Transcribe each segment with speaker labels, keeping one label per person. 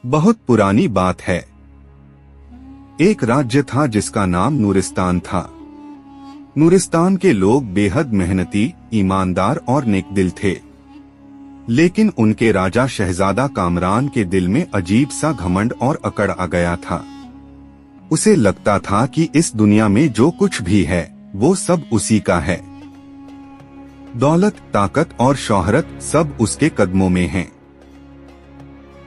Speaker 1: बहुत पुरानी बात है। एक राज्य था जिसका नाम नूरिस्तान था। नूरिस्तान के लोग बेहद मेहनती, ईमानदार और नेकदिल थे। लेकिन उनके राजा शहजादा कामरान के दिल में अजीब सा घमंड और अकड़ आ गया था। उसे लगता था कि इस दुनिया में जो कुछ भी है वो सब उसी का है। दौलत, ताकत और शोहरत सब उसके कदमों में हैं।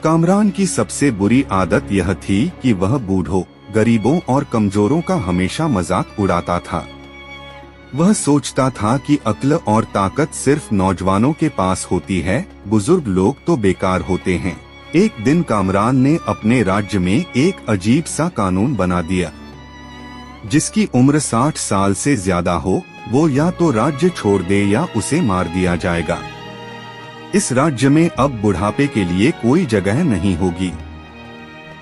Speaker 1: कामरान की सबसे बुरी आदत यह थी कि वह बूढ़ों, गरीबों और कमजोरों का हमेशा मजाक उड़ाता था। वह सोचता था कि अक्ल और ताकत सिर्फ नौजवानों के पास होती है, बुजुर्ग लोग तो बेकार होते हैं। एक दिन कामरान ने अपने राज्य में एक अजीब सा कानून बना दिया। जिसकी उम्र 60 साल से ज्यादा हो वो या तो राज्य छोड़ दे या उसे मार दिया जाएगा। इस राज्य में अब बुढ़ापे के लिए कोई जगह नहीं होगी।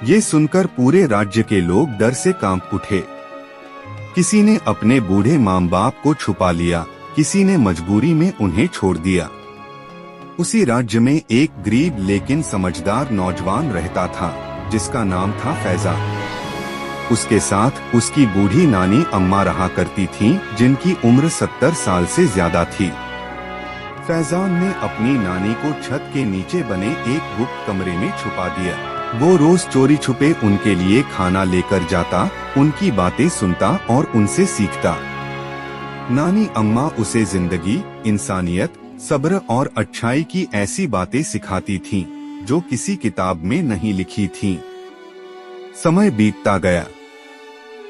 Speaker 1: ये सुनकर पूरे राज्य के लोग डर से कांप उठे। किसी ने अपने बूढ़े माँ बाप को छुपा लिया, किसी ने मजबूरी में उन्हें छोड़ दिया। उसी राज्य में एक गरीब लेकिन समझदार नौजवान रहता था जिसका नाम था फैजान। उसके साथ उसकी बूढ़ी नानी अम्मा रहा करती थीं, जिनकी उम्र 70 साल से ज्यादा थी। फैजान ने अपनी नानी को छत के नीचे बने एक गुप्त कमरे में छुपा दिया। वो रोज चोरी छुपे उनके लिए खाना लेकर जाता, उनकी बातें सुनता और उनसे सीखता। नानी अम्मा उसे जिंदगी, इंसानियत, सब्र और अच्छाई की ऐसी बातें सिखाती थीं, जो किसी किताब में नहीं लिखी थीं। समय बीतता गया।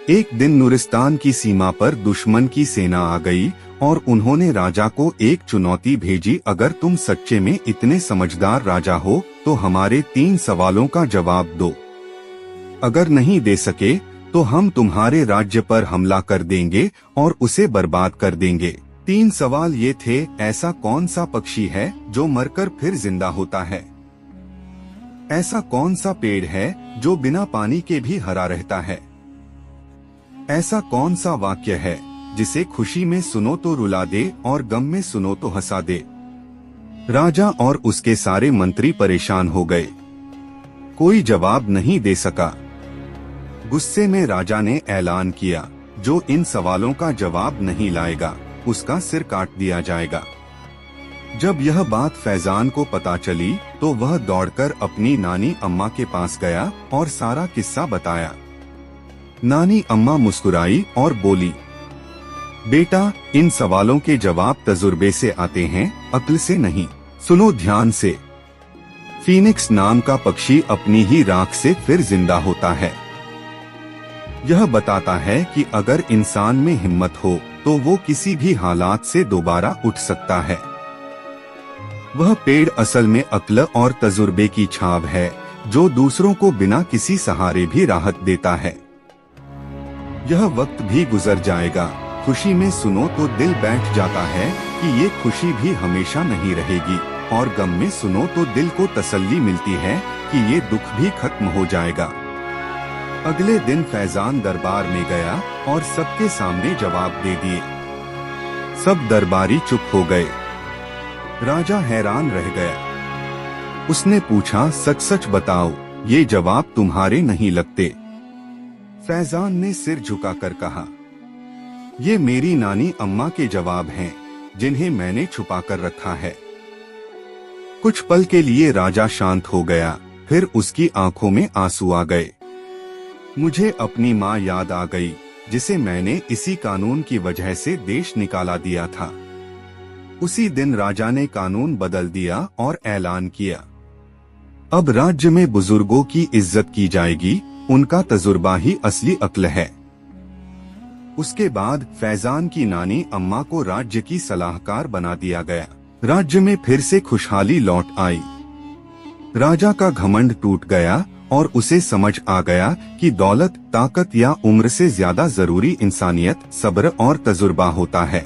Speaker 1: एक दिन नूरिस्तान की सीमा पर दुश्मन की सेना आ गई और उन्होंने राजा को एक चुनौती भेजी, अगर तुम सच्चे में इतने समझदार राजा हो तो हमारे 3 सवालों का जवाब दो। अगर नहीं दे सके तो हम तुम्हारे राज्य पर हमला कर देंगे और उसे बर्बाद कर देंगे। 3 सवाल ये थे, ऐसा कौन सा पक्षी है जो मरकर फिर जिंदा होता है? ऐसा कौन सा पेड़ है जो बिना पानी के भी हरा रहता है? ऐसा कौन सा वाक्य है जिसे खुशी में सुनो तो रुला दे और गम में सुनो तो हंसा दे? राजा और उसके सारे मंत्री परेशान हो गए। कोई जवाब नहीं दे सका। गुस्से में राजा ने ऐलान किया, जो इन सवालों का जवाब नहीं लाएगा उसका सिर काट दिया जाएगा। जब यह बात फैजान को पता चली तो वह दौड़कर अपनी नानी अम्मा के पास गया और सारा किस्सा बताया। नानी अम्मा मुस्कुराई और बोली, बेटा, इन सवालों के जवाब तजुर्बे से आते हैं, अक्ल से नहीं। सुनो ध्यान से। फीनिक्स नाम का पक्षी अपनी ही राख से फिर जिंदा होता है। यह बताता है कि अगर इंसान में हिम्मत हो तो वो किसी भी हालात से दोबारा उठ सकता है। वह पेड़ असल में अक्ल और तजुर्बे की छाव है, जो दूसरों को बिना किसी सहारे भी राहत देता है। यह वक्त भी गुजर जाएगा, खुशी में सुनो तो दिल बैठ जाता है कि ये खुशी भी हमेशा नहीं रहेगी, और गम में सुनो तो दिल को तसल्ली मिलती है कि ये दुख भी खत्म हो जाएगा। अगले दिन फैजान दरबार में गया और सबके सामने जवाब दे दिए। सब दरबारी चुप हो गए। राजा हैरान रह गया। उसने पूछा, सच सच बताओ, ये जवाब तुम्हारे नहीं लगते? फैजान ने सिर झुकाकर कहा, ये मेरी नानी अम्मा के जवाब हैं, जिन्हें मैंने छुपाकर रखा है। कुछ पल के लिए राजा शांत हो गया, फिर उसकी आंखों में आंसू आ गए। मुझे अपनी माँ याद आ गई, जिसे मैंने इसी कानून की वजह से देश निकाला दिया था। उसी दिन राजा ने कानून बदल दिया और ऐलान किया, अब राज्य में बुजुर्गों की इज्जत की जाएगी, उनका तजुर्बा ही असली अक्ल है। उसके बाद फैजान की नानी अम्मा को राज्य की सलाहकार बना दिया गया। राज्य में फिर से खुशहाली लौट आई। राजा का घमंड टूट गया और उसे समझ आ गया कि दौलत, ताकत या उम्र से ज्यादा जरूरी इंसानियत, सब्र और तजुर्बा होता है।